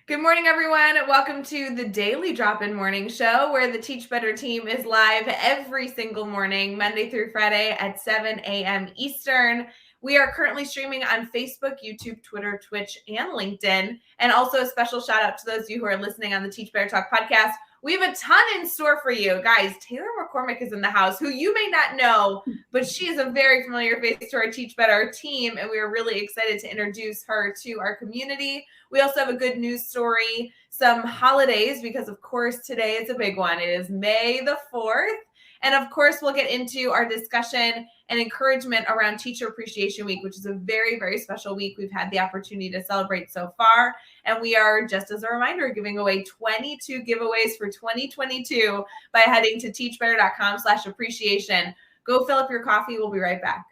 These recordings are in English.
Good morning, everyone. Welcome to the Daily Drop-In Morning Show, where the Teach Better team is live every single morning, Monday through Friday at 7 a.m. Eastern. We are currently streaming on Facebook, YouTube, Twitter, Twitch, and LinkedIn. And also a special shout out to those of you who are listening on the Teach Better Talk podcast. We have a ton in store for you. Guys, Taylor McCormick is in the house, who you may not know, but she is a very familiar face to our Teach Better team, and we are really excited to introduce her to our community. We also have a good news story, some holidays, because of course today is a big one. It is May the 4th. And of course, we'll get into our discussion and encouragement around Teacher Appreciation Week, which is a very, very special week we've had the opportunity to celebrate so far. And we are, just as a reminder, giving away 22 giveaways for 2022 by heading to teachbetter.com/appreciation. Go fill up your coffee. We'll be right back.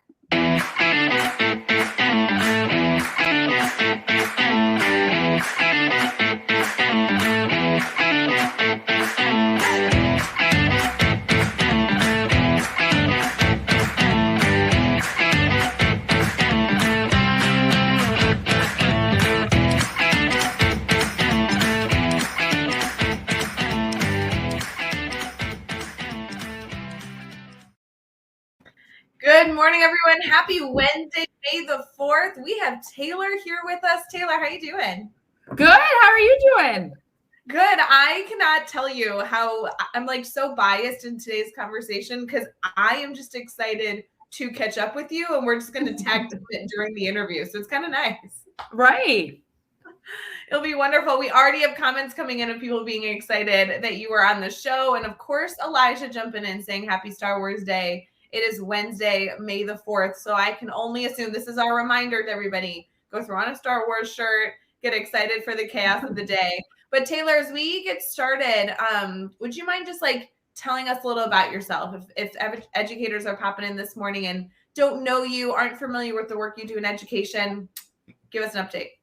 Good morning, everyone. Happy Wednesday, May the 4th. We have Taylor here with us. Taylor, how are you doing? Good. How are you doing? Good. I cannot tell you how I'm so biased in today's conversation because I am just excited to catch up with you, and we're just going to tag team it during the interview. So it's kind of nice. Right. It'll be wonderful. We already have comments coming in of people being excited that you were on the show. And of course, Elijah jumping in saying Happy Star Wars Day. It is Wednesday, May the 4th. So I can only assume this is our reminder to everybody. Go throw on a Star Wars shirt, get excited for the chaos of the day. But Taylor, as we get started, would you mind just telling us a little about yourself? If educators are popping in this morning and don't know you, aren't familiar with the work you do in education, give us an update.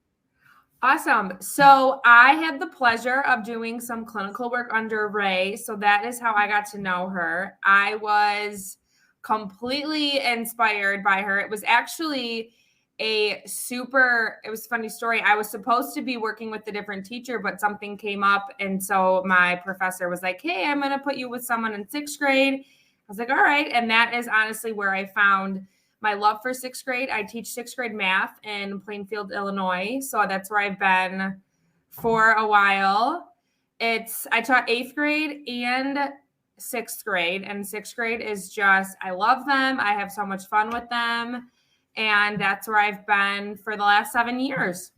Awesome. So I had the pleasure of doing some clinical work under Rae. So that is how I got to know her. I was completely inspired by her. It was actually it was a funny story. I was supposed to be working with a different teacher, but something came up. And so my professor was like, hey, I'm going to put you with someone in 6th grade. I was like, all right. And that is honestly where I found my love for 6th grade. I teach 6th grade math in Plainfield, Illinois. So that's where I've been for a while. I taught 8th grade and 6th grade, and 6th grade is just, I love them. I have so much fun with them. And that's where I've been for the last 7 years.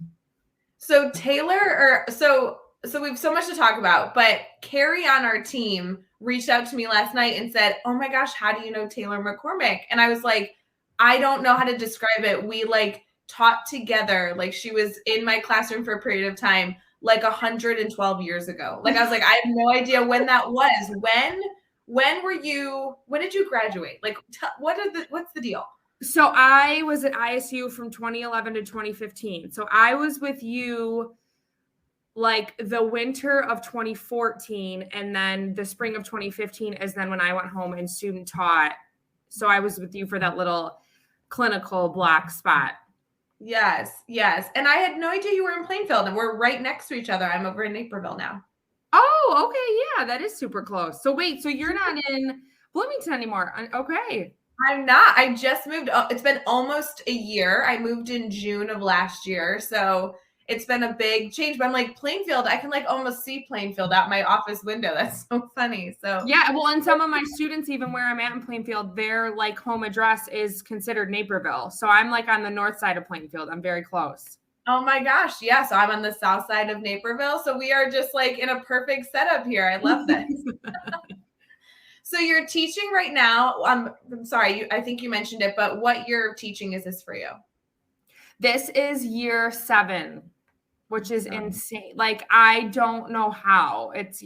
So Taylor, so we have so much to talk about, but Carrie on our team reached out to me last night and said, oh my gosh, how do you know Taylor McCormick? And I was like, I don't know how to describe it. We taught together. She was in my classroom for a period of time, 112 years ago. I was like, I have no idea when that was. When did you graduate? What's the deal? So I was at ISU from 2011 to 2015. So I was with you the winter of 2014, and then the spring of 2015 is then when I went home and student taught. So I was with you for that little clinical block spot. Yes. And I had no idea you were in Plainfield, and we're right next to each other. I'm over in Naperville now. Oh, okay. Yeah, that is super close. So wait, so you're not in Bloomington anymore. Okay. I'm not. I just moved. It's been almost a year. I moved in June of last year. So it's been a big change. But I'm like, Plainfield, I can almost see Plainfield out my office window. That's so funny. So yeah, well, and some of my students, even where I'm at in Plainfield, their home address is considered Naperville. So I'm on the north side of Plainfield. I'm very close. Oh my gosh. Yeah. So I'm on the south side of Naperville. So we are just in a perfect setup here. I love this. So you're teaching right now. I'm sorry. I think you mentioned it, but what year of teaching is this for you? This is year 7, which is insane. I don't know how it's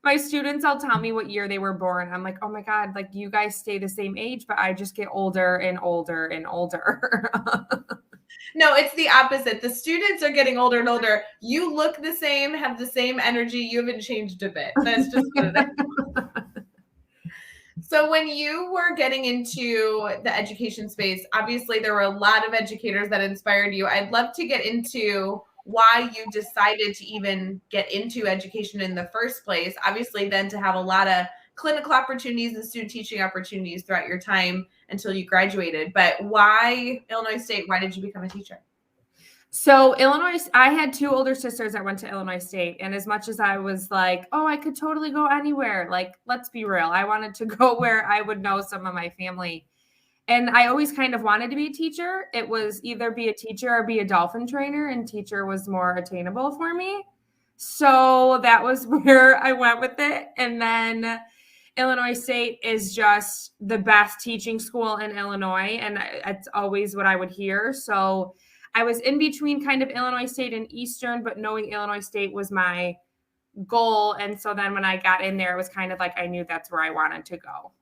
my students all tell me what year they were born. I'm like, oh my God, you guys stay the same age, but I just get older and older and older. No, it's the opposite. The students are getting older and older. You look the same, have the same energy. You haven't changed a bit. That's just what it is. So when you were getting into the education space, obviously there were a lot of educators that inspired you. I'd love to get into why you decided to even get into education in the first place. Obviously, then to have a lot of clinical opportunities and student teaching opportunities throughout your time until you graduated. But why Illinois State? Why did you become a teacher? So Illinois, I had two older sisters that went to Illinois State. And as much as I was like, oh, I could totally go anywhere. Like, let's be real. I wanted to go where I would know some of my family. And I always kind of wanted to be a teacher. It was either be a teacher or be a dolphin trainer, and teacher was more attainable for me. So that was where I went with it. And then Illinois State is just the best teaching school in Illinois. And it's always what I would hear. So I was in between kind of Illinois State and Eastern, but knowing Illinois State was my goal. And so then when I got in there, it was kind of like I knew that's where I wanted to go.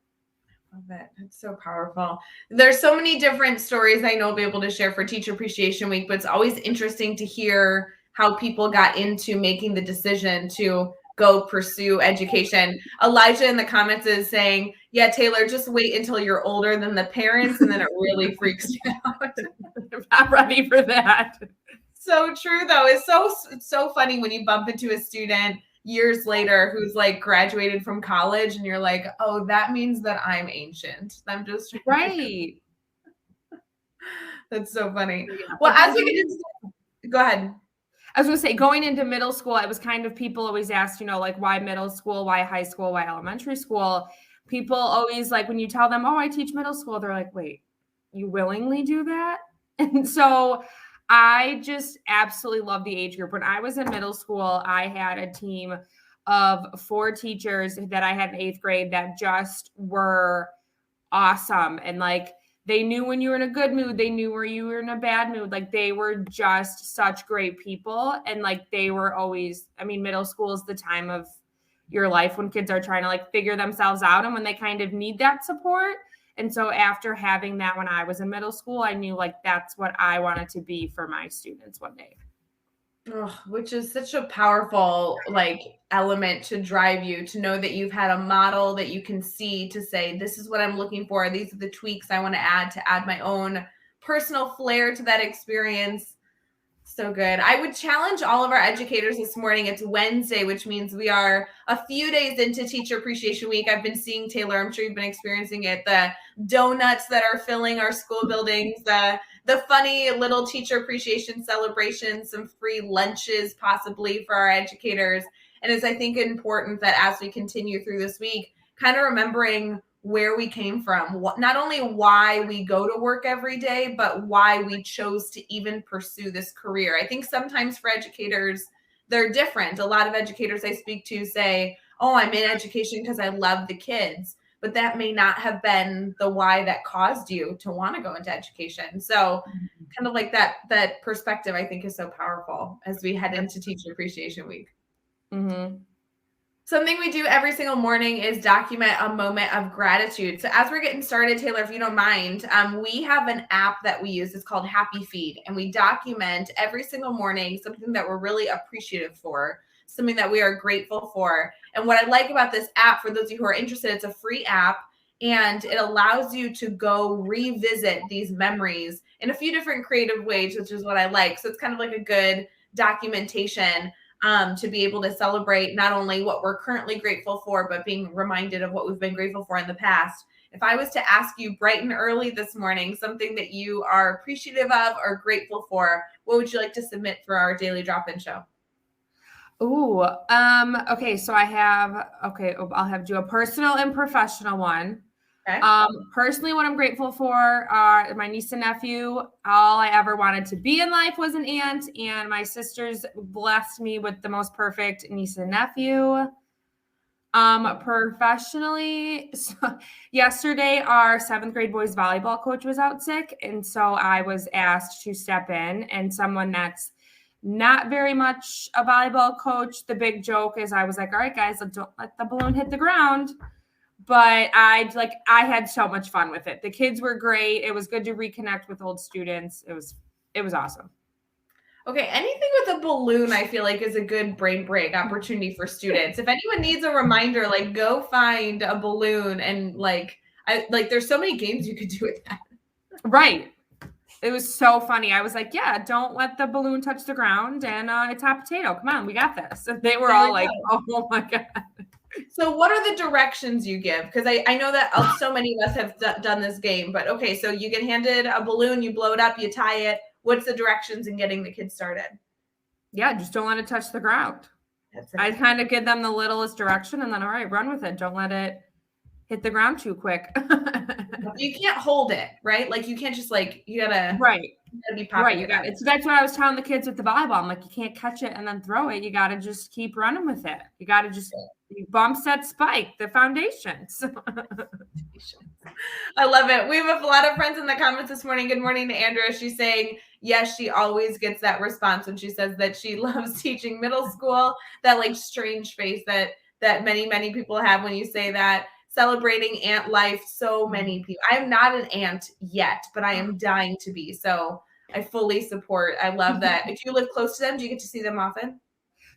Love it. It's so powerful. There's so many different stories I know I'll be able to share for Teacher Appreciation Week, but it's always interesting to hear how people got into making the decision to go pursue education. Elijah in the comments is saying, yeah, Taylor, just wait until you're older than the parents, and then it really freaks you out. I'm not ready for that. So true, though. It's so funny when you bump into a student years later who's like graduated from college and you're like, oh, that means that I'm ancient. I'm just right. That's so funny. Well, as we get into, go ahead. I was going to say, going into middle school, it was kind of, people always asked, like, why middle school, why high school, why elementary school? People always, like, when you tell them, oh, I teach middle school, they're like, wait, you willingly do that? And so I just absolutely love the age group. When I was in middle school, I had a team of 4 teachers that I had in 8th grade that just were awesome. And like, they knew when you were in a good mood, they knew where you were in a bad mood. Like, they were just such great people. And like, they were always, middle school is the time of your life when kids are trying to like figure themselves out and when they kind of need that support. And so after having that when I was in middle school, I knew like that's what I wanted to be for my students one day. Oh, which is such a powerful like element to drive you to know that you've had a model that you can see to say, this is what I'm looking for. These are the tweaks I want to add my own personal flair to that experience. So good. I would challenge all of our educators this morning. It's Wednesday, which means we are a few days into Teacher Appreciation Week. I've been seeing, Taylor, I'm sure you've been experiencing it, the donuts that are filling our school buildings, the funny little teacher appreciation celebrations, some free lunches possibly for our educators. And it's, I think, important that as we continue through this week, kind of remembering where we came from, not only why we go to work every day, but why we chose to even pursue this career. I think sometimes for educators, they're different. A lot of educators I speak to say, oh, I'm in education because I love the kids, but that may not have been the why that caused you to want to go into education. So kind of like that perspective, I think, is so powerful as we head into Teacher Appreciation Week. Mm-hmm. Something we do every single morning is document a moment of gratitude. So as we're getting started, Taylor, if you don't mind, we have an app that we use. It's called Happy Feed, and we document every single morning something that we're really appreciative for, something that we are grateful for. And what I like about this app, for those of you who are interested, it's a free app, and it allows you to go revisit these memories in a few different creative ways, which is what I like. So it's kind of like a good documentation to be able to celebrate not only what we're currently grateful for, but being reminded of what we've been grateful for in the past. If I was to ask you bright and early this morning, something that you are appreciative of or grateful for, what would you like to submit for our daily drop-in show? Okay. So I'll have do a personal and professional one. Okay. Personally, what I'm grateful for are my niece and nephew. All I ever wanted to be in life was an aunt, and my sisters blessed me with the most perfect niece and nephew. Professionally, so yesterday our 7th grade boys volleyball coach was out sick, and so I was asked to step in, and someone that's not very much a volleyball coach. The big joke is I was like, all right, guys, don't let the balloon hit the ground. But I had so much fun with it. The kids were great. It was good to reconnect with old students. It was awesome. Okay, anything with a balloon, I feel like, is a good brain break opportunity for students. If anyone needs a reminder, like, go find a balloon and there's so many games you could do with that. Right. It was so funny. I was like, yeah, don't let the balloon touch the ground, and it's hot potato. Come on, we got this. And they were all like, oh my God. So what are the directions you give? Because I know that so many of us have done this game, but okay, so you get handed a balloon, you blow it up, you tie it. What's the directions in getting the kids started? Yeah, just don't let it touch the ground. I kind of give them the littlest direction and then, all right, run with it. Don't let it hit the ground too quick. You can't hold it, right? Like you can't just like, you gotta be popping right. You got it. So that's what I was telling the kids with the volleyball. I'm like, you can't catch it and then throw it. You got to just keep running with it. You got to just bump, set, spike, the foundations. I love it. We have a lot of friends in the comments this morning. Good morning to Andrea. She's saying, yes, she always gets that response when she says that she loves teaching middle school. That like strange face that many people have when you say that. Celebrating aunt life. So many people. I am not an aunt yet, but I am dying to be. So I fully support. I love that. If you live close to them, do you get to see them often?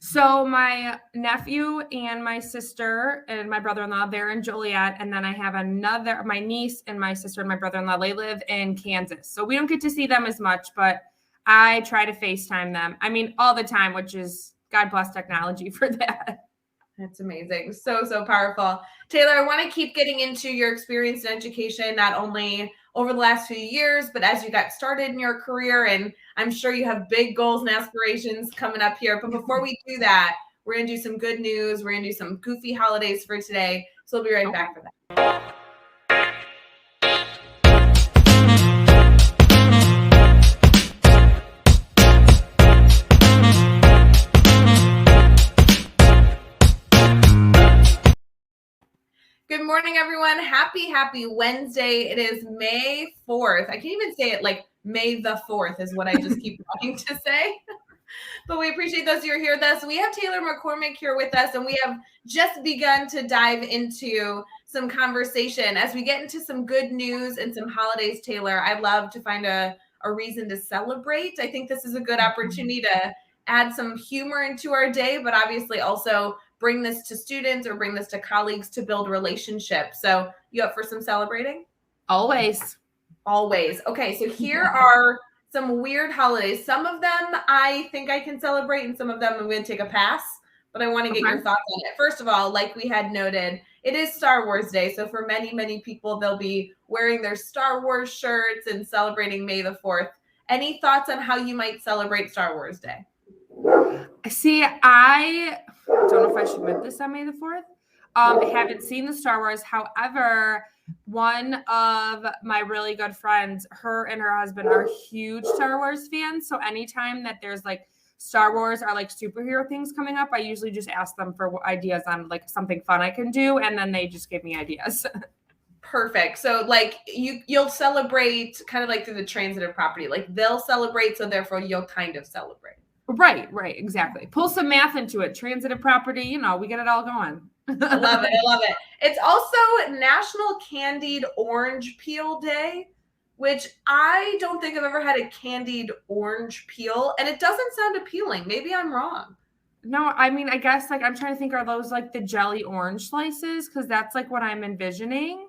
So my nephew and my sister and my brother-in-law, they're in Joliet. And then I have my niece and my sister and my brother-in-law, they live in Kansas. So we don't get to see them as much, but I try to FaceTime them. I mean, all the time, which is God bless technology for that. That's amazing. So powerful. Taylor, I want to keep getting into your experience in education, not only over the last few years, but as you got started in your career. And I'm sure you have big goals and aspirations coming up here. But before we do that, we're going to do some good news. We're going to do some goofy holidays for today. So we'll be right back for that. Good morning, everyone. Happy Wednesday. It is May 4th. I can't even say it like May the 4th is what I just keep wanting to say. But we appreciate those who are here with us. We have Taylor McCormick here with us, and we have just begun to dive into some conversation. As we get into some good news and some holidays, Taylor, I'd love to find a reason to celebrate. I think this is a good opportunity to add some humor into our day, but obviously also bring this to students or bring this to colleagues to build relationships. So you up for some celebrating? Always. Okay, so here are some weird holidays. Some of them I think I can celebrate, and some of them I'm going to take a pass, but I want to get your thoughts on it. First of all, like we had noted, it is Star Wars Day. So for many people, they'll be wearing their Star Wars shirts and celebrating May the 4th. Any thoughts on how you might celebrate Star Wars Day? See, I don't know if I should admit this on May the 4th. I haven't seen the Star Wars. However, one of my really good friends, her and her husband are huge Star Wars fans. So anytime that there's like Star Wars or like superhero things coming up, I usually just ask them for ideas on like something fun I can do. And then they just give me ideas. Perfect. So like you'll celebrate kind of like through the transitive property, like they'll celebrate. So therefore you'll kind of celebrate. Right. Exactly. Pull some math into it. Transitive property, we get it all going. I love it. It's also National Candied Orange Peel Day, which I don't think I've ever had a candied orange peel, and it doesn't sound appealing. Maybe I'm wrong. No, I mean, I guess like I'm trying to think, are those like the jelly orange slices? Because that's like what I'm envisioning.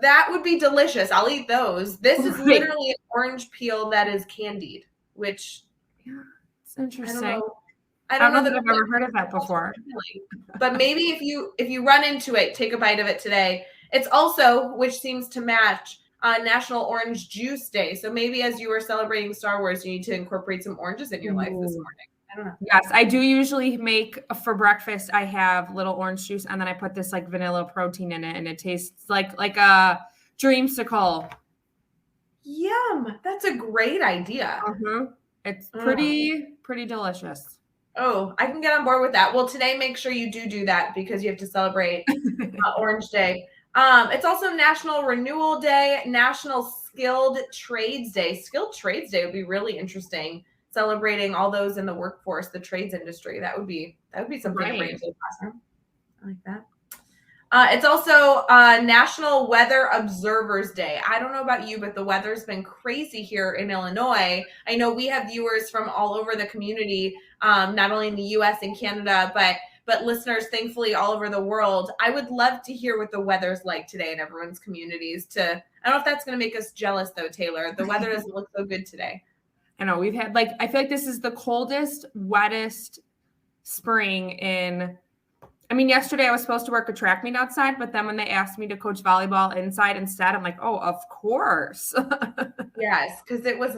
That would be delicious. I'll eat those. This is literally an orange peel that is candied, which it's interesting. I don't know that I've ever heard of that before. But maybe if you run into it, take a bite of it today. It's also, which seems to match, National Orange Juice Day. So maybe as you are celebrating Star Wars, you need to incorporate some oranges in your life this morning. I don't know. Yes, I do usually make for breakfast. I have little orange juice, and then I put this like vanilla protein in it, and it tastes like a dreamsicle. Yum! That's a great idea. It's pretty delicious. Oh, I can get on board with that. Well, today, make sure you do that because you have to celebrate Orange Day. It's also National Renewal Day, National Skilled Trades Day. Skilled Trades Day would be really interesting, celebrating all those in the workforce, the trades industry. That would be something to bring into the classroom. I like that. It's also National Weather Observers Day. I don't know about you, but the weather's been crazy here in Illinois. I know we have viewers from all over the community, not only in the U.S. and Canada, but but listeners, thankfully, all over the world. I would love to hear what the weather's like today in everyone's communities. I don't know if that's going to make us jealous, though, Taylor. The weather doesn't look so good today. I know we've had I feel like this is the coldest, wettest spring yesterday I was supposed to work a track meet outside, but then when they asked me to coach volleyball inside instead, I'm like, oh, of course. Yes, because it was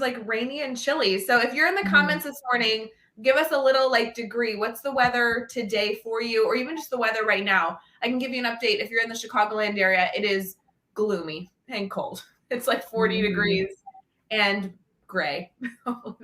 like rainy and chilly. So if you're in the comments this morning, give us a little degree. What's the weather today for you, or even just the weather right now? I can give you an update. If you're in the Chicagoland area, it is gloomy and cold. It's like 40 degrees and gray.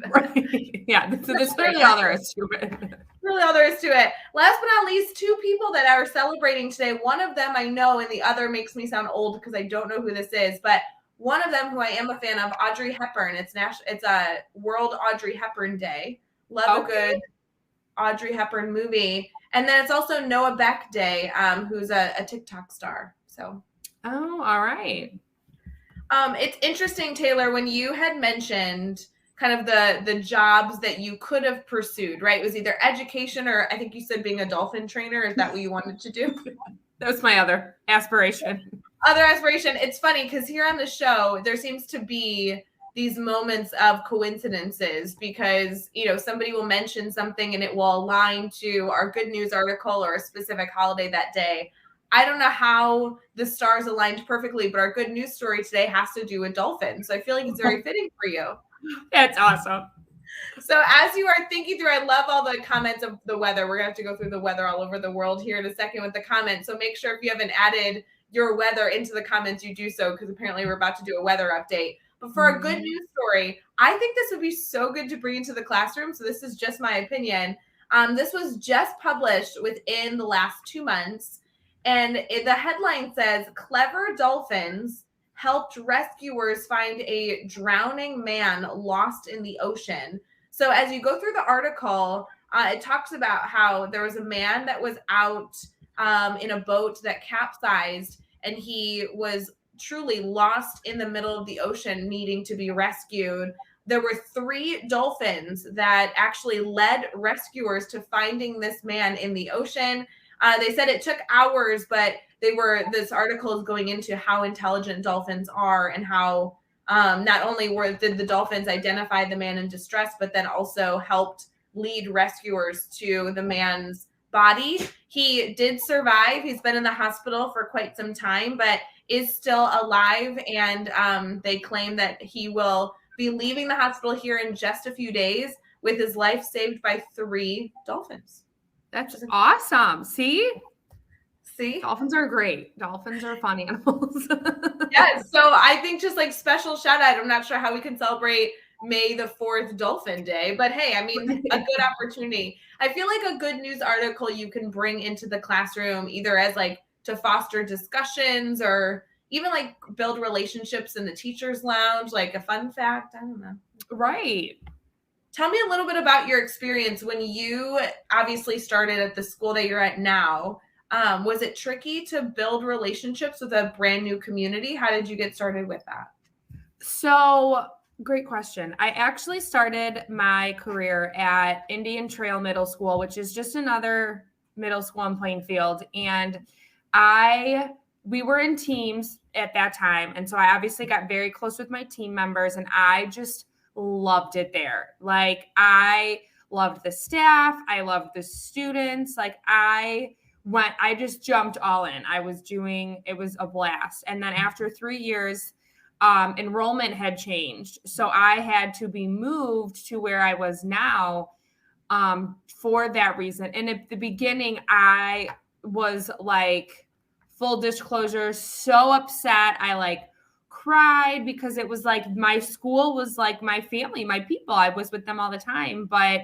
Right. Yeah, that's really all there is to it. Really all there is to it. Last but not least, two people that are celebrating today. One of them I know, and the other makes me sound old because I don't know who this is, but one of them who I am a fan of, Audrey Hepburn. It's a World Audrey Hepburn Day. Love a good Audrey Hepburn movie. And then it's also Noah Beck Day, who's a TikTok star. So, all right. It's interesting, Taylor, when you had mentioned kind of the jobs that you could have pursued, right? It was either education or I think you said being a dolphin trainer. Is that what you wanted to do? That was my other aspiration. It's funny because here on the show, there seems to be these moments of coincidences because, somebody will mention something and it will align to our good news article or a specific holiday that day. I don't know how the stars aligned perfectly, but our good news story today has to do with dolphins. So I feel like it's very fitting for you. That's awesome. So as you are thinking through, I love all the comments of the weather. We're going to have to go through the weather all over the world here in a second with the comments. So make sure if you haven't added your weather into the comments, you do so because apparently we're about to do a weather update. But for a good news story, I think this would be so good to bring into the classroom. So this is just my opinion. This was just published within the last 2 months. And the headline says, "Clever dolphins helped rescuers find a drowning man lost in the ocean." So as you go through the article, it talks about how there was a man that was out in a boat that capsized, and he was truly lost in the middle of the ocean needing to be rescued. There were 3 dolphins that actually led rescuers to finding this man in the ocean. They said it took hours, but this article is going into how intelligent dolphins are and how not only did the dolphins identify the man in distress, but then also helped lead rescuers to the man's body. He did survive. He's been in the hospital for quite some time, but is still alive. And they claim that he will be leaving the hospital here in just a few days with his life saved by 3 dolphins. That's awesome. See? Dolphins are great. Dolphins are fun animals. Yes. So I think just special shout out. I'm not sure how we can celebrate May the 4th Dolphin Day, but hey, a good opportunity. I feel like a good news article you can bring into the classroom either as to foster discussions or even build relationships in the teacher's lounge, a fun fact. I don't know. Right. Tell me a little bit about your experience when you obviously started at the school that you're at now. Was it tricky to build relationships with a brand new community? How did you get started with that? So, great question. I actually started my career at Indian Trail Middle School, which is just another middle school in Plainfield. And we were in teams at that time. And so I obviously got very close with my team members, and I just loved it there. I loved the staff. I loved the students. I just jumped all in. It was a blast. And then after 3 years, enrollment had changed. So I had to be moved to where I was now for that reason. And at the beginning, I was full disclosure, so upset. I cried because it was my school was my family, my people. I was with them all the time. But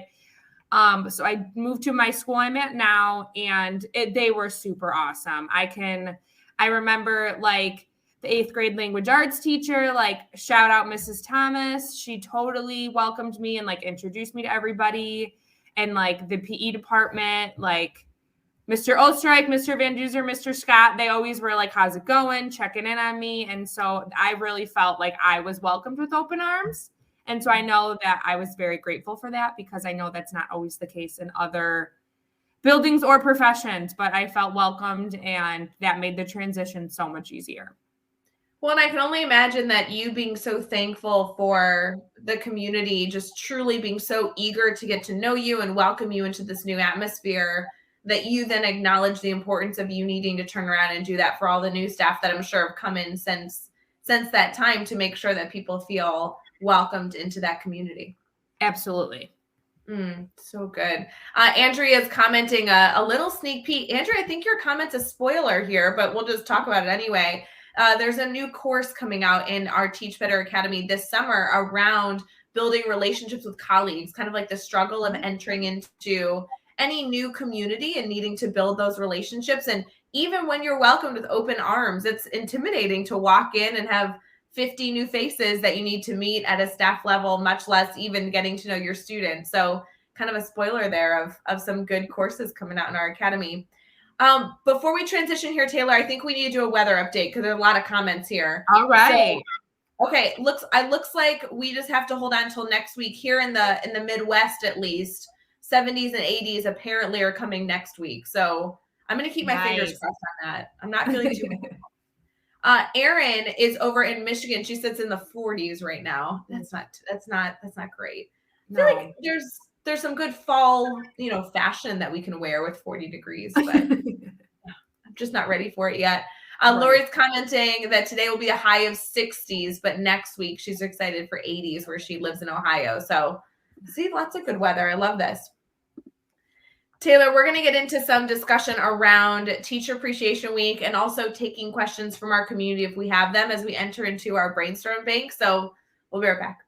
so I moved to my school I'm at now, and they were super awesome. I remember the 8th grade language arts teacher, shout out Mrs. Thomas. She totally welcomed me and introduced me to everybody. And the PE department, Mr. Osterreich, Mr. Van Duzer, Mr. Scott, they always were how's it going? Checking in on me. And so I really felt like I was welcomed with open arms. And so I know that I was very grateful for that because I know that's not always the case in other buildings or professions, but I felt welcomed, and that made the transition so much easier. Well, and I can only imagine that you being so thankful for the community, just truly being so eager to get to know you and welcome you into this new atmosphere, that you then acknowledge the importance of you needing to turn around and do that for all the new staff that I'm sure have come in since that time to make sure that people feel welcomed into that community. Absolutely. So good. Andrea's commenting a little sneak peek. Andrea, I think your comment's a spoiler here, but we'll just talk about it anyway. There's a new course coming out in our Teach Better Academy this summer around building relationships with colleagues, kind of like the struggle of entering into any new community and needing to build those relationships. And even when you're welcomed with open arms, it's intimidating to walk in and have 50 new faces that you need to meet at a staff level, much less even getting to know your students. So kind of a spoiler there of some good courses coming out in our academy. Before we transition here, Taylor, I think we need to do a weather update because there's a lot of comments here. All right. So, okay, looks like we just have to hold on until next week here in the Midwest, at least. 70s and 80s apparently are coming next week. So I'm going to keep my fingers crossed on that. I'm not feeling too Erin is over in Michigan. She sits in the 40s right now. That's not great. I feel like there's some good fall, fashion that we can wear with 40 degrees, but I'm just not ready for it yet. Lori's commenting that today will be a high of 60s, but next week she's excited for 80s where she lives in Ohio. So see, lots of good weather. I love this. Taylor, we're going to get into some discussion around Teacher Appreciation Week and also taking questions from our community if we have them as we enter into our brainstorm bank. So we'll be right back.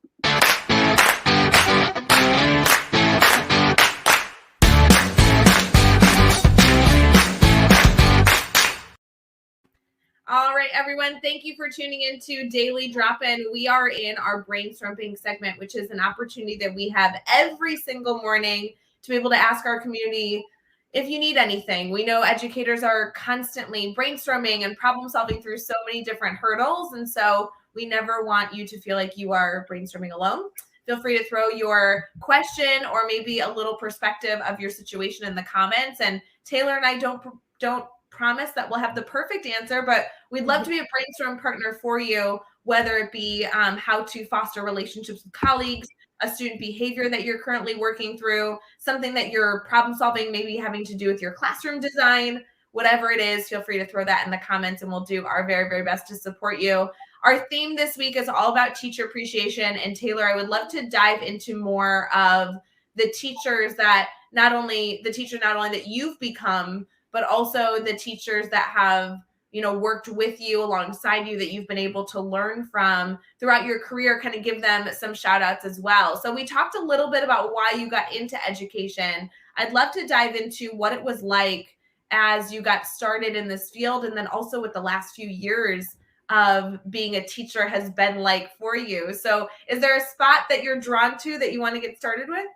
All right, everyone. Thank you for tuning into Daily Drop-In. We are in our brainstorm bank segment, which is an opportunity that we have every single morning to be able to ask our community if you need anything. We know educators are constantly brainstorming and problem solving through so many different hurdles. And so we never want you to feel like you are brainstorming alone. Feel free to throw your question or maybe a little perspective of your situation in the comments. And Taylor and I don't promise that we'll have the perfect answer, but we'd love to be a brainstorm partner for you, whether it be how to foster relationships with colleagues, a student behavior that you're currently working through, something that you're problem solving, maybe having to do with your classroom design, whatever it is, feel free to throw that in the comments and we'll do our very, very best to support you. Our theme this week is all about teacher appreciation. And Taylor, I would love to dive into more of the teachers that not only that you've become, but also the teachers that have worked with you, alongside you, that you've been able to learn from throughout your career, kind of give them some shout outs as well. So we talked a little bit about why you got into education. I'd love to dive into what it was like as you got started in this field, and then also what the last few years of being a teacher has been like for you. So is there a spot that you're drawn to that you want to get started with?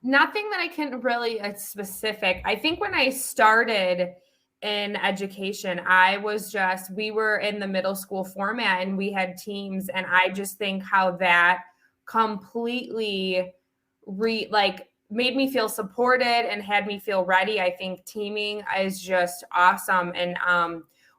Nothing that I can really specific. I think when I started in education, we were in the middle school format and we had teams. And I just think how that completely made me feel supported and had me feel ready. I think teaming is just awesome. And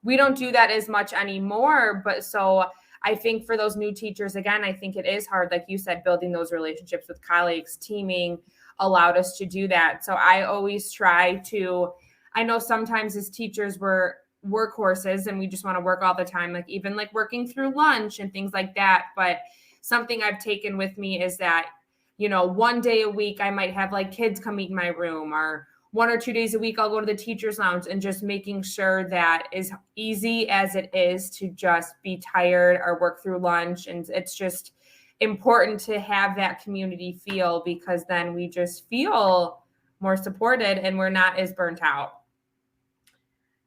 we don't do that as much anymore. But so I think for those new teachers, again, I think it is hard. Like you said, building those relationships with colleagues, teaming allowed us to do that. So I always try to, I know sometimes as teachers we're workhorses and we just want to work all the time, like even like working through lunch and things like that. But something I've taken with me is that, one day a week I might have like kids come eat in my room, or 1 or 2 days a week I'll go to the teacher's lounge, and just making sure that as easy as it is to just be tired or work through lunch. And it's just important to have that community feel, because then we just feel more supported and we're not as burnt out.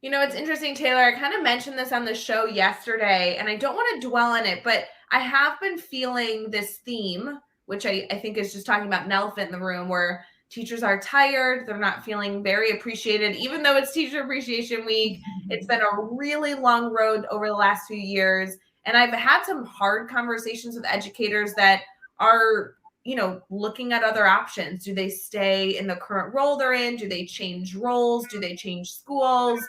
It's interesting, Taylor. I kind of mentioned this on the show yesterday, and I don't want to dwell on it, but I have been feeling this theme, which I think is just talking about an elephant in the room, where teachers are tired. They're not feeling very appreciated, even though it's Teacher Appreciation Week. It's been a really long road over the last few years. And I've had some hard conversations with educators that are, looking at other options. Do they stay in the current role they're in? Do they change roles? Do they change schools?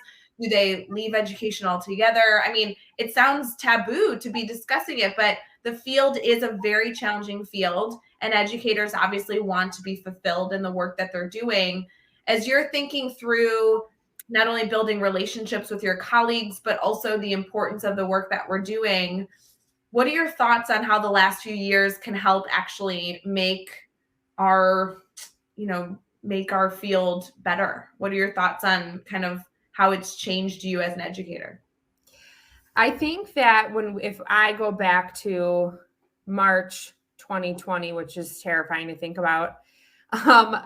Do they leave education altogether? I mean, it sounds taboo to be discussing it, but the field is a very challenging field, and educators obviously want to be fulfilled in the work that they're doing. As you're thinking through not only building relationships with your colleagues, but also the importance of the work that we're doing, what are your thoughts on how the last few years can help actually make our field better? What are your thoughts on kind of how it's changed you as an educator? I think that if I go back to March 2020, which is terrifying to think about,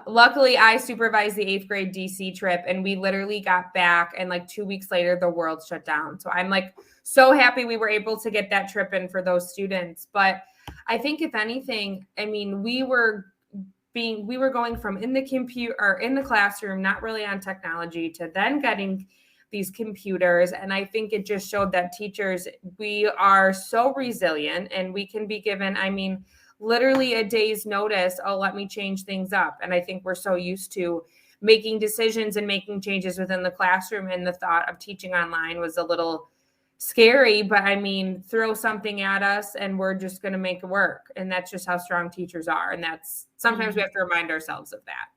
luckily I supervised the 8th grade DC trip, and we literally got back, and like 2 weeks later, the world shut down. So I'm like so happy we were able to get that trip in for those students. But I think if anything, I mean, we were going from in the classroom, not really on technology, to then getting these computers. And I think it just showed that teachers, we are so resilient, and we can be given, I mean, literally a day's notice. Oh, let me change things up. And I think we're so used to making decisions and making changes within the classroom. And the thought of teaching online was a little scary, but I mean, throw something at us and we're just going to make it work. And that's just how strong teachers are. And that's sometimes we have to remind ourselves of that.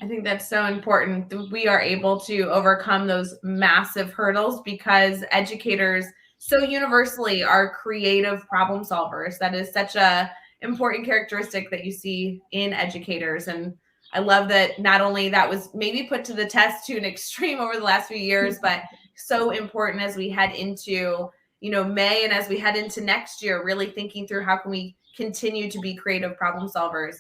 I think that's so important. We are able to overcome those massive hurdles because educators so universally are creative problem solvers. That is such a important characteristic that you see in educators. And I love that not only that was maybe put to the test to an extreme over the last few years, but so important as we head into, May, and as we head into next year, really thinking through how can we continue to be creative problem solvers.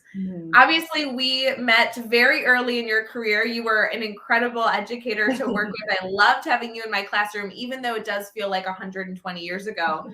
Obviously, we met very early in your career. You were an incredible educator to work with. I loved having you in my classroom, even though it does feel like 120 years ago.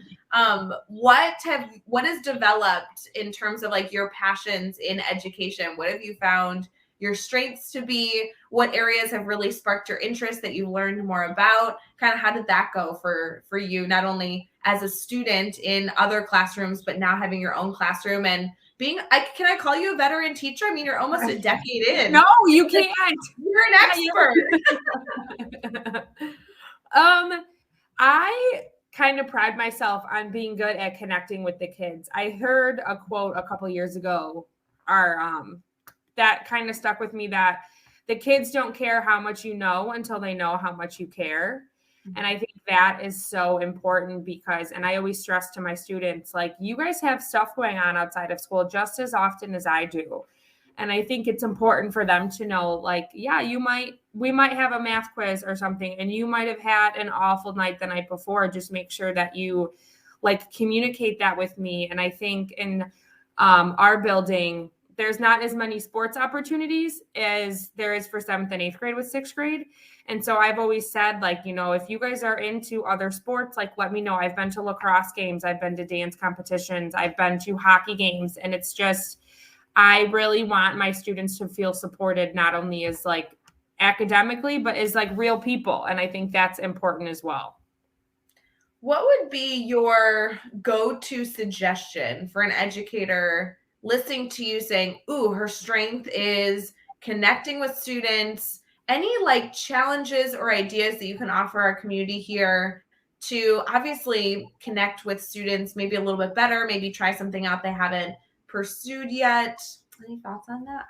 What has developed in terms of like your passions in education? What have you found your strengths to be? What areas have really sparked your interest that you've learned more about? Kind of how did that go for you, not only as a student in other classrooms, but now having your own classroom and can I call you a veteran teacher? I mean, you're almost a decade in. No, you can't. You're an expert. I kind of pride myself on being good at connecting with the kids. I heard a quote a couple years ago, that kind of stuck with me, that the kids don't care how much you know until they know how much you care. And I think that is so important because, and I always stress to my students, like, you guys have stuff going on outside of school just as often as I do. And I think it's important for them to know, like, yeah, we might have a math quiz or something, and you might have had an awful night the night before. Just make sure that you like communicate that with me. And I think in our building, there's not as many sports opportunities as there is for 7th and 8th grade with 6th grade. And so I've always said, like, if you guys are into other sports, like, let me know. I've been to lacrosse games. I've been to dance competitions. I've been to hockey games. And it's just, I really want my students to feel supported, not only as like academically, but as like real people. And I think that's important as well. What would be your go-to suggestion for an educator listening to you saying, ooh, her strength is connecting with students? Any like challenges or ideas that you can offer our community here to obviously connect with students maybe a little bit better, maybe try something out they haven't pursued yet? Any thoughts on that?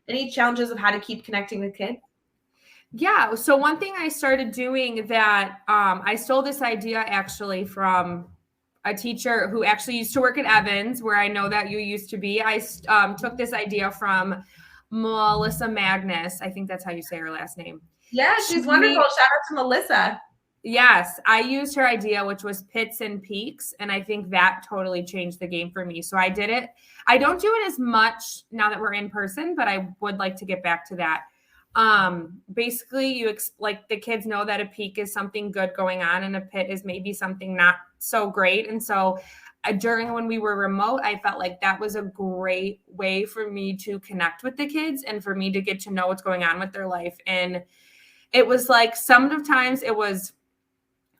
Any challenges of how to keep connecting with kids? Yeah. So one thing I started doing that I stole this idea actually from a teacher who actually used to work at Evans, where I know that you used to be. I took this idea from Melissa Magnus. I think that's how you say her last name. Yeah, she's wonderful. Shout out to Melissa. Yes, I used her idea, which was pits and peaks. And I think that totally changed the game for me. So I did it. I don't do it as much now that we're in person, but I would like to get back to that. Basically, like the kids know that a peak is something good going on and a pit is maybe something not so great. And so during when we were remote, I felt like that was a great way for me to connect with the kids and for me to get to know what's going on with their life. And it was like sometimes it was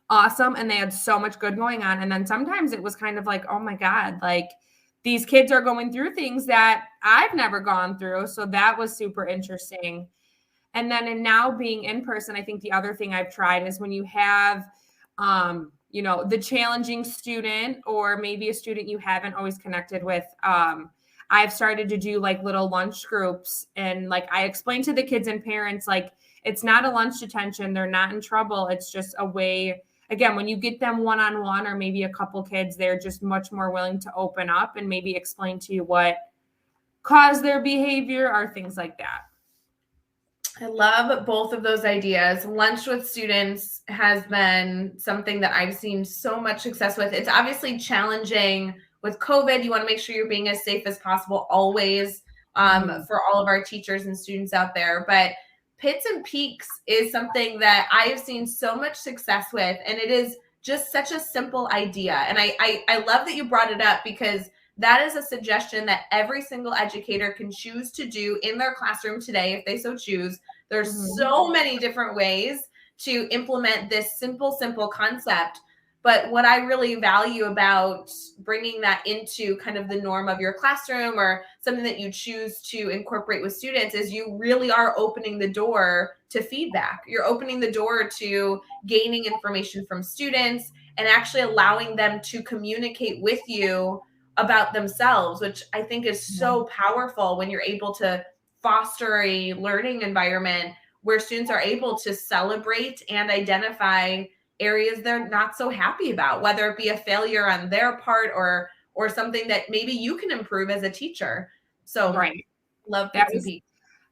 awesome and they had so much good going on. And then sometimes it was kind of like, oh my God, like these kids are going through things that I've never gone through. So that was super interesting. And then and now being in person, I think the other thing I've tried is when you have, the challenging student or maybe a student you haven't always connected with, I've started to do like little lunch groups. And like I explain to the kids and parents, like it's not a lunch detention. They're not in trouble. It's just a way, again, when you get them one-on-one or maybe a couple kids, they're just much more willing to open up and maybe explain to you what caused their behavior or things like that. I love both of those ideas. Lunch with students has been something that I've seen so much success with. It's obviously challenging with COVID. You want to make sure you're being as safe as possible always for all of our teachers and students out there. But Pits and Peaks is something that I have seen so much success with, and it is just such a simple idea. And I love that you brought it up because that is a suggestion that every single educator can choose to do in their classroom today if they so choose. There's so many different ways to implement this simple concept. But what I really value about bringing that into kind of the norm of your classroom or something that you choose to incorporate with students is you really are opening the door to feedback. You're opening the door to gaining information from students and actually allowing them to communicate with you about themselves, which I think is so powerful when you're able to foster a learning environment where students are able to celebrate and identify areas they're not so happy about, whether it be a failure on their part or something that maybe you can improve as a teacher. So love Pits and Peaks.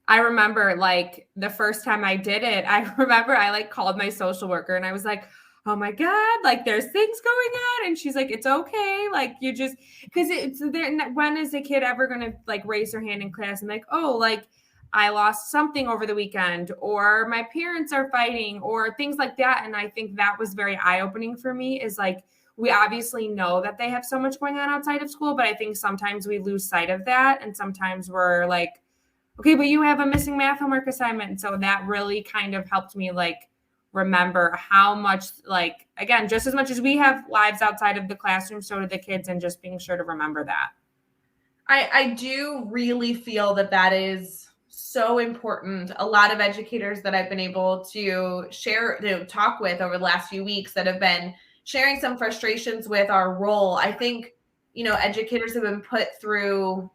I remember like the first time I did it, I remember I like called my social worker and I was like, oh my God, like there's things going on. And she's like, it's okay. Like you just, because it's there. When is a kid ever going to like raise their hand in class and like, oh, like I lost something over the weekend or my parents are fighting or things like that. And I think that was very eye-opening for me is like, we obviously know that they have so much going on outside of school, but I think sometimes we lose sight of that. And sometimes we're like, okay, but you have a missing math homework assignment. And so that really kind of helped me like remember how much, like, again, just as much as we have lives outside of the classroom, so do the kids, and just being sure to remember that. I do really feel that is so important. A lot of educators that I've been able to talk with over the last few weeks that have been sharing some frustrations with our role. I think, educators have been put through,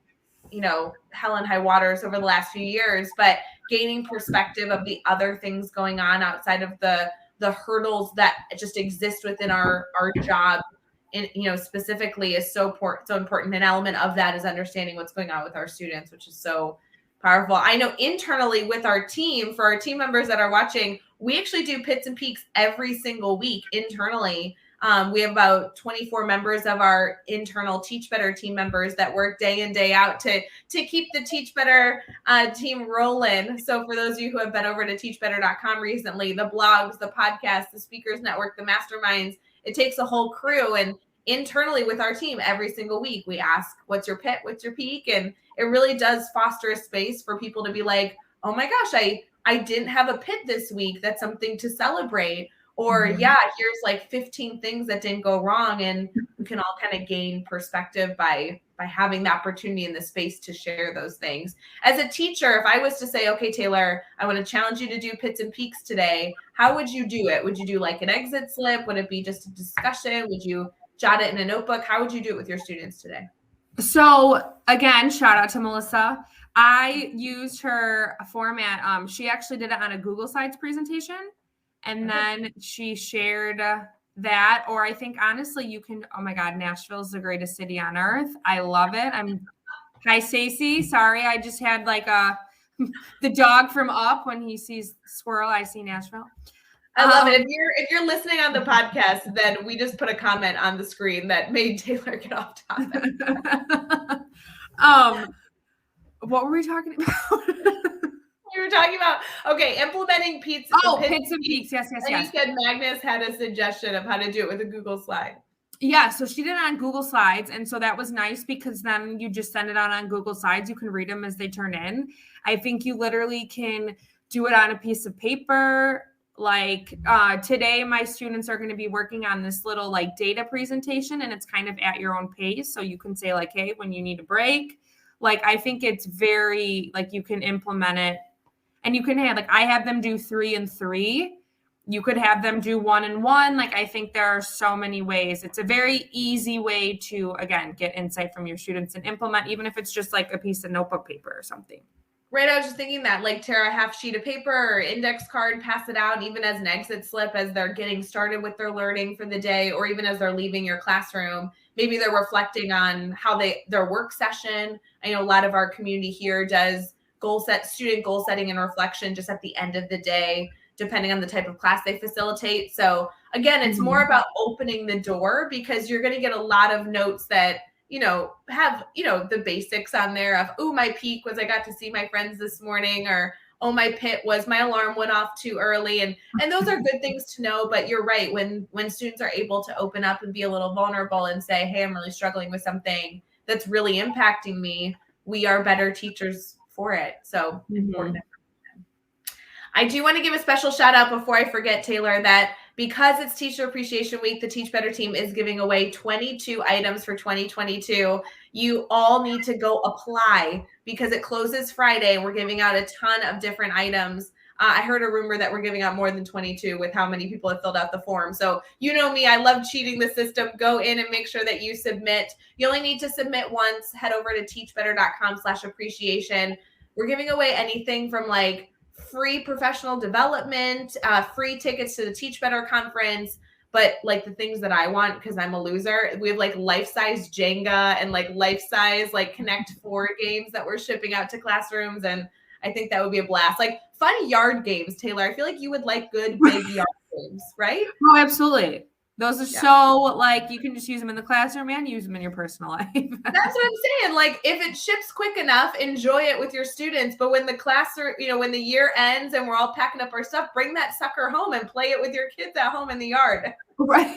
hell and high waters over the last few years, but gaining perspective of the other things going on outside of the hurdles that just exist within our job, and specifically is so important. An element of that is understanding what's going on with our students, which is so powerful. I know internally with our team, for our team members that are watching, we actually do Pits and Peaks every single week internally. We have about 24 members of our internal Teach Better team members that work day in, day out to keep the Teach Better team rolling. So for those of you who have been over to teachbetter.com recently, the blogs, the podcasts, the speakers network, the masterminds, it takes a whole crew. And internally with our team, every single week, we ask, what's your pit? What's your peak? And it really does foster a space for people to be like, oh my gosh, I didn't have a pit this week. That's something to celebrate. Or here's like 15 things that didn't go wrong. And we can all kind of gain perspective by having the opportunity in the space to share those things. As a teacher, if I was to say, okay, Taylor, I want to challenge you to do Pits and Peaks today, how would you do it? Would you do like an exit slip? Would it be just a discussion? Would you jot it in a notebook? How would you do it with your students today? So again, shout out to Melissa. I used her format. She actually did it on a Google Slides presentation. And then she shared that, or I think honestly you can, oh my God, Nashville is the greatest city on earth. I love it. Hi Stacey. Sorry. I just had like the dog from Up. When he sees squirrel, I see Nashville. I love it. If you're listening on the podcast, then we just put a comment on the screen that made Taylor get off topic. What were we talking about? We were talking about, implementing Pits and Peaks. Yes. And you said Magnus had a suggestion of how to do it with a Google slide. Yeah, so she did it on Google Slides. And so that was nice because then you just send it out on Google Slides. You can read them as they turn in. I think you literally can do it on a piece of paper, like today my students are going to be working on this little like data presentation, and it's kind of at your own pace. So you can say like, hey, when you need a break, like I think it's very like you can implement it, and you can have like I have them do 3 and 3. You could have them do 1 and 1. Like I think there are so many ways. It's a very easy way to, again, get insight from your students and implement, even if it's just like a piece of notebook paper or something. Right. I was just thinking that, like, tear a half sheet of paper or index card, pass it out even as an exit slip as they're getting started with their learning for the day, or even as they're leaving your classroom. Maybe they're reflecting on how their work session. I know a lot of our community here does student goal setting and reflection just at the end of the day, depending on the type of class they facilitate. So again, it's more about opening the door, because you're going to get a lot of notes that have, the basics on there of, oh, my peak was I got to see my friends this morning, or, oh, my pit was my alarm went off too early. And those are good things to know. But you're right. When students are able to open up and be a little vulnerable and say, hey, I'm really struggling with something that's really impacting me, we are better teachers for it. So important. I do want to give a special shout out before I forget, Taylor, that because it's Teacher Appreciation Week, the Teach Better team is giving away 22 items for 2022. You all need to go apply because it closes Friday. We're giving out a ton of different items. I heard a rumor that we're giving out more than 22 with how many people have filled out the form. So you know me, I love cheating the system. Go in and make sure that you submit. You only need to submit once. Head over to teachbetter.com/appreciation. We're giving away anything from like free professional development, free tickets to the Teach Better conference, but like the things that I want, because I'm a loser, we have like life-size Jenga and like life-size like Connect 4 games that we're shipping out to classrooms, and I think that would be a blast. Like fun yard games, Taylor. I feel like you would like good big yard games, right? Oh, absolutely. Those are so like you can just use them in the classroom and use them in your personal life. That's what I'm saying. Like if it ships quick enough, enjoy it with your students. But when the class or when the year ends and we're all packing up our stuff, bring that sucker home and play it with your kids at home in the yard. Right.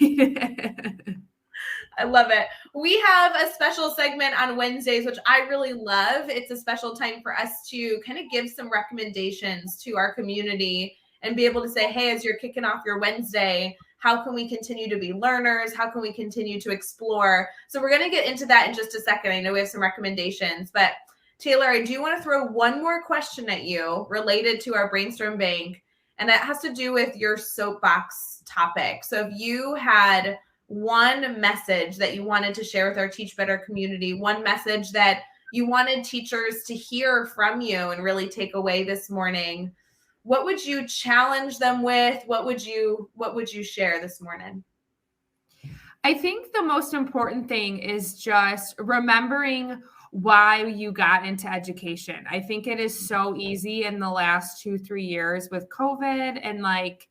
I love it. We have a special segment on Wednesdays, which I really love. It's a special time for us to kind of give some recommendations to our community and be able to say, hey, as you're kicking off your Wednesday, how can we continue to be learners? How can we continue to explore? So we're going to get into that in just a second. I know we have some recommendations, but Taylor, I do want to throw one more question at you related to our brainstorm bank, and that has to do with your soapbox topic. So if you had one message that you wanted to share with our Teach Better community, one message that you wanted teachers to hear from you and really take away this morning, what would you challenge them with? What would you share this morning? I think the most important thing is just remembering why you got into education. I think it is so easy in the last 2-3 years with COVID, and like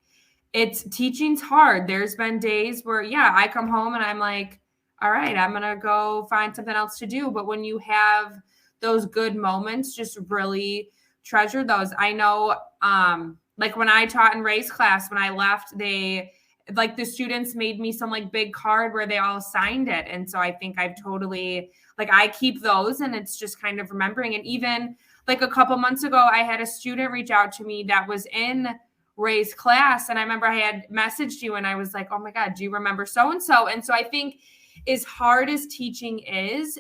teaching's hard. There's been days where, I come home and I'm like, all right, I'm going to go find something else to do. But when you have those good moments, just really treasure those. I know, like when I taught in Rae's class, when I left, the students made me some like big card where they all signed it. And so I think I've totally, I keep those, and it's just kind of remembering. And even like a couple months ago, I had a student reach out to me that was in Rae's class. And I remember I had messaged you and I was like, oh my God, do you remember so-and-so? And so I think as hard as teaching is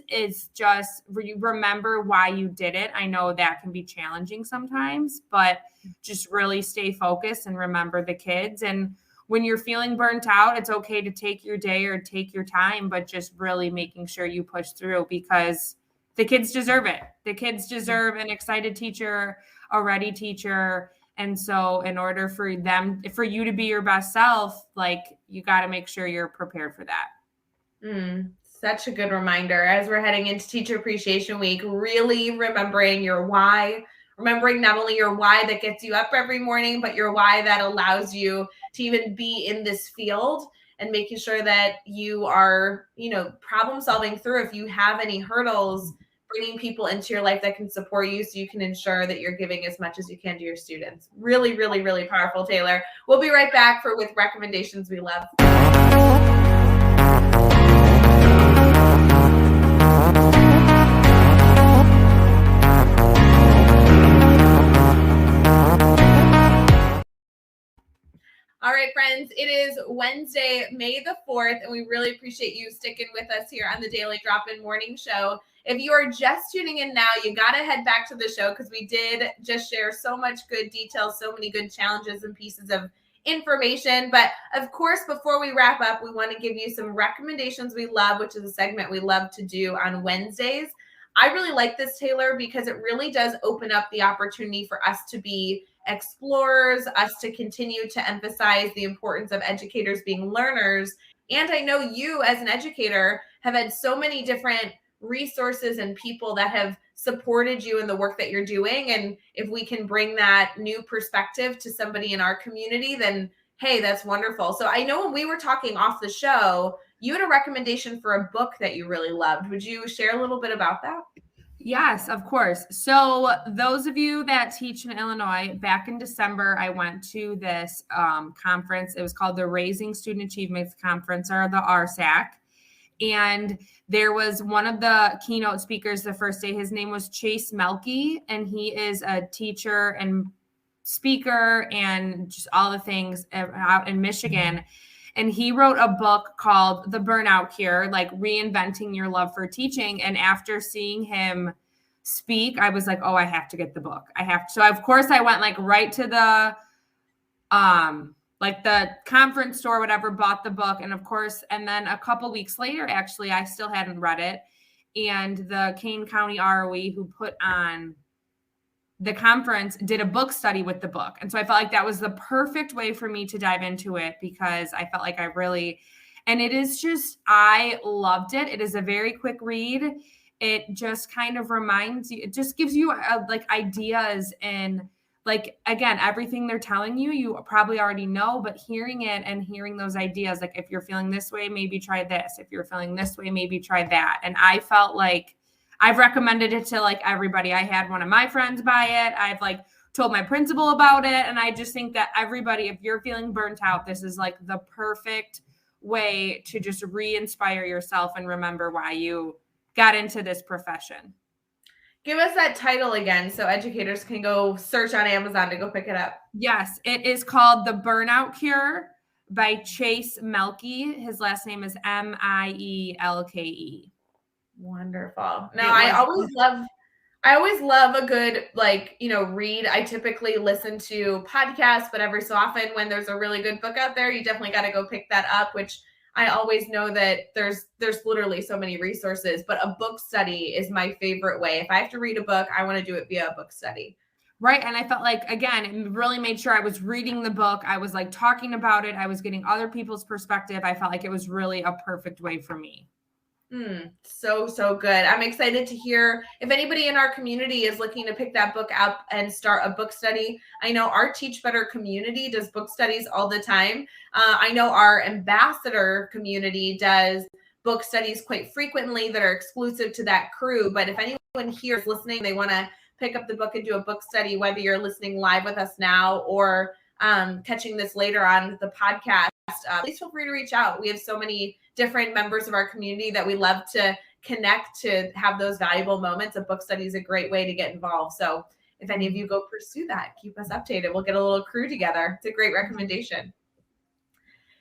just remember why you did it. I know that can be challenging sometimes, but just really stay focused and remember the kids. And when you're feeling burnt out, it's okay to take your day or take your time, but just really making sure you push through, because the kids deserve it. The kids deserve an excited teacher, a ready teacher. And so in order for you to be your best self, you got to make sure you're prepared for that. Such a good reminder as we're heading into Teacher Appreciation Week, really remembering your why, remembering not only your why that gets you up every morning, but your why that allows you to even be in this field, and making sure that you are, problem solving through. If you have any hurdles, bringing people into your life that can support you so you can ensure that you're giving as much as you can to your students. Really, really, really powerful, Taylor. We'll be right back with recommendations we love. friends. It is Wednesday, May the 4th, and we really appreciate you sticking with us here on the Daily Drop-In Morning Show. If you are just tuning in now, you got to head back to the show because we did just share so much good details, so many good challenges and pieces of information. But of course, before we wrap up, we want to give you some recommendations we love, which is a segment we love to do on Wednesdays. I really like this, Taylor, because it really does open up the opportunity for us to be explorers, us to continue to emphasize the importance of educators being learners. And I know you as an educator have had so many different resources and people that have supported you in the work that you're doing. And if we can bring that new perspective to somebody in our community, then hey, that's wonderful. So I know when we were talking off the show, you had a recommendation for a book that you really loved. Would you share a little bit about that? Yes, of course. So those of you that teach in Illinois, back in December, I went to this conference. It was called the Raising Student Achievements Conference, or the RSAC. And there was one of the keynote speakers the first day. His name was Chase Melky, and he is a teacher and speaker and just all the things out in Michigan. And he wrote a book called The Burnout Cure, like reinventing your love for teaching. And after seeing him speak, I was like, oh, I have to get the book. I have to. So of course I went like right to the conference store, whatever, bought the book. And of course, and then a couple weeks later, actually, I still hadn't read it. And the Kane County ROE who put on the conference did a book study with the book. And so I felt like that was the perfect way for me to dive into it because I felt like and it is just, I loved it. It is a very quick read. It just kind of reminds you, it just gives you like ideas and like, again, everything they're telling you, you probably already know, but hearing it and hearing those ideas, like if you're feeling this way, maybe try this. If you're feeling this way, maybe try that. And I felt like I've recommended it to like everybody. I had one of my friends buy it. I've like told my principal about it. And I just think that everybody, if you're feeling burnt out, this is like the perfect way to just re-inspire yourself and remember why you got into this profession. Give us that title again so educators can go search on Amazon to go pick it up. Yes, it is called The Burnout Cure by Chase Melky. His last name is Mielke. Wonderful. Now, I always love a good, read. I typically listen to podcasts, but every so often when there's a really good book out there, you definitely got to go pick that up, which I always know that there's literally so many resources, but a book study is my favorite way. If I have to read a book, I want to do it via a book study. Right. And I felt like, again, it really made sure I was reading the book. I was like talking about it. I was getting other people's perspective. I felt like it was really a perfect way for me. So good. I'm excited to hear if anybody in our community is looking to pick that book up and start a book study. I know our Teach Better community does book studies all the time. I know our ambassador community does book studies quite frequently that are exclusive to that crew. But if anyone here is listening, they want to pick up the book and do a book study, whether you're listening live with us now or catching this later on the podcast, please feel free to reach out. We have so many different members of our community that we love to connect to have those valuable moments. A book study is a great way to get involved. So if any of you go pursue that, keep us updated. We'll get a little crew together. It's a great recommendation.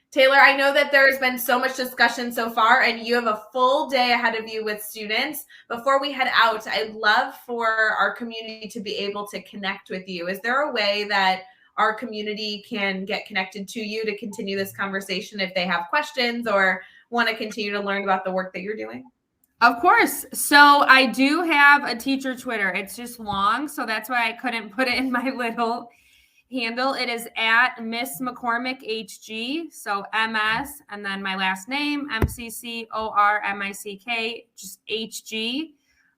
Taylor, I know that there's been so much discussion so far, and you have a full day ahead of you with students. Before we head out, I'd love for our community to be able to connect with you. Is there a way that our community can get connected to you to continue this conversation if they have questions or want to continue to learn about the work that you're doing? Of course. So I do have a teacher Twitter. It's just long, so that's why I couldn't put it in my little handle. It is at Miss McCormick HG. So MS and then my last name, MCCORMICK, just HG,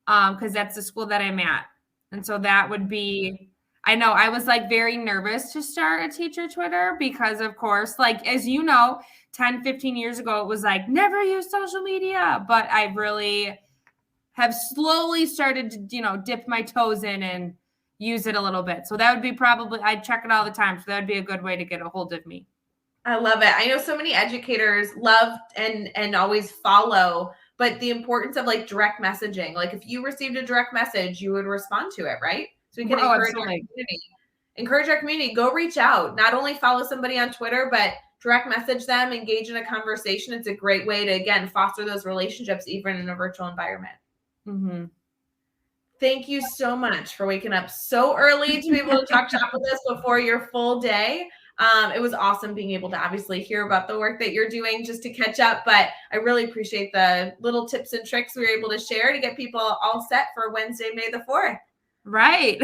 because that's the school that I'm at. And so that would be, I know I was like very nervous to start a teacher Twitter because of course, like, as you know, 10, 15 years ago, it was like, never use social media. But I really have slowly started to, dip my toes in and use it a little bit. So that would be probably, I check it all the time. So that would be a good way to get a hold of me. I love it. I know so many educators love and always follow, but the importance of like direct messaging, like if you received a direct message, you would respond to it, right? So we can encourage our community. Go reach out. Not only follow somebody on Twitter, but direct message them, engage in a conversation. It's a great way to, again, foster those relationships even in a virtual environment. Mm-hmm. Thank you so much for waking up so early to be able to talk shop with us before your full day. It was awesome being able to obviously hear about the work that you're doing just to catch up, but I really appreciate the little tips and tricks we were able to share to get people all set for Wednesday, May the 4th. Right.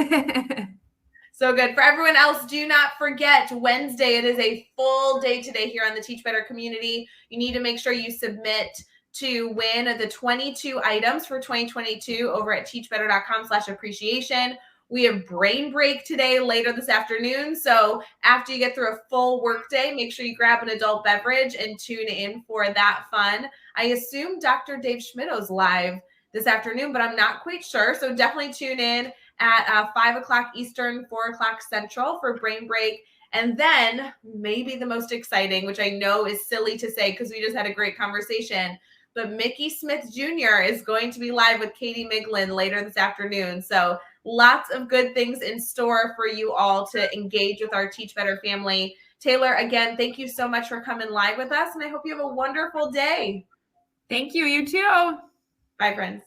So good. For everyone else, do not forget Wednesday. It is a full day today here on the Teach Better community. You need to make sure you submit to win the 22 items for 2022 over at teachbetter.com/appreciation. We have brain break today later this afternoon. So after you get through a full workday, make sure you grab an adult beverage and tune in for that fun. I assume Dr. Dave Schmidt's live this afternoon, but I'm not quite sure. So definitely tune in at 5 o'clock Eastern, 4 o'clock Central for brain break. And then maybe the most exciting, which I know is silly to say because we just had a great conversation, but Mickey Smith Jr. is going to be live with Katie Miglin later this afternoon. So lots of good things in store for you all to engage with our Teach Better family. Taylor, again, thank you so much for coming live with us, and I hope you have a wonderful day. Thank you. You too. Bye, friends.